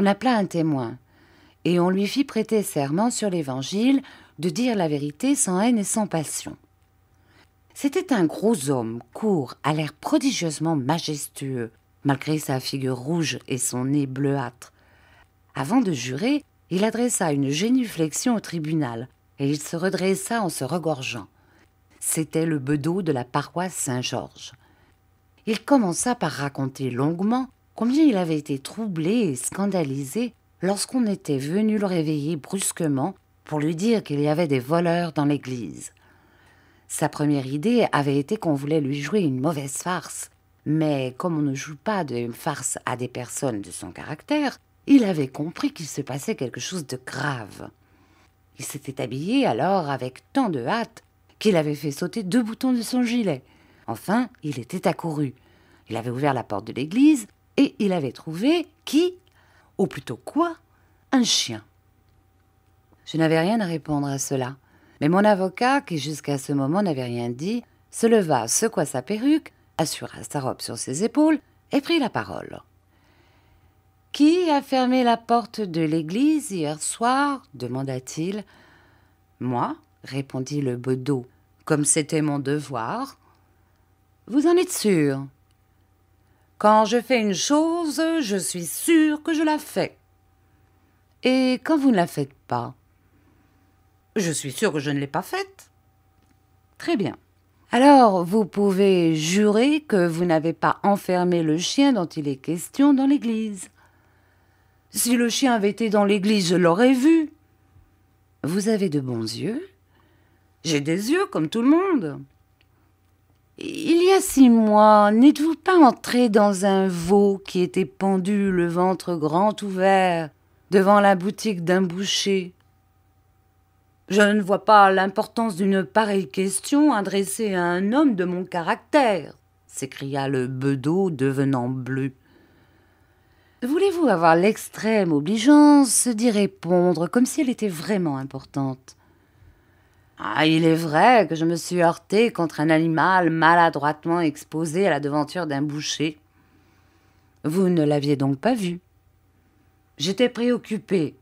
On appela un témoin, et on lui fit prêter serment sur l'Évangile de dire la vérité sans haine et sans passion. C'était un gros homme, court, à l'air prodigieusement majestueux, malgré sa figure rouge et son nez bleuâtre. Avant de jurer, il adressa une génuflexion au tribunal, et il se redressa en se regorgeant. C'était le bedeau de la paroisse Saint-Georges. Il commença par raconter longuement combien il avait été troublé et scandalisé lorsqu'on était venu le réveiller brusquement pour lui dire qu'il y avait des voleurs dans l'église. Sa première idée avait été qu'on voulait lui jouer une mauvaise farce, mais comme on ne joue pas de farce à des personnes de son caractère, il avait compris qu'il se passait quelque chose de grave. Il s'était habillé alors avec tant de hâte qu'il avait fait sauter 2 boutons de son gilet. Enfin, il était accouru. Il avait ouvert la porte de l'église et il avait trouvé qui? Ou plutôt quoi? Un chien. Je n'avais rien à répondre à cela, mais mon avocat, qui jusqu'à ce moment n'avait rien dit, se leva, secoua sa perruque, assura sa robe sur ses épaules et prit la parole. « Qui a fermé la porte de l'église hier soir ?» demanda-t-il. « Moi, » répondit le bedeau, comme c'était mon devoir. « Vous en êtes sûr ?»« Quand je fais une chose, je suis sûr que je la fais. »« Et quand vous ne la faites pas ?»« Je suis sûr que je ne l'ai pas faite. »« Très bien. Alors, vous pouvez jurer que vous n'avez pas enfermé le chien dont il est question dans l'église. » « Si le chien avait été dans l'église, je l'aurais vu. »« Vous avez de bons yeux. »« J'ai des yeux comme tout le monde. »« Il y a 6 mois, n'êtes-vous pas entré dans un veau qui était pendu, le ventre grand ouvert, devant la boutique d'un boucher ? » « Je ne vois pas l'importance d'une pareille question adressée à un homme de mon caractère, » s'écria le bedeau devenant bleu. « Voulez-vous avoir l'extrême obligeance d'y répondre comme si elle était vraiment importante ? » « Ah, il est vrai que je me suis heurté contre un animal maladroitement exposé à la devanture d'un boucher. » « Vous ne l'aviez donc pas vu ? » « J'étais préoccupé.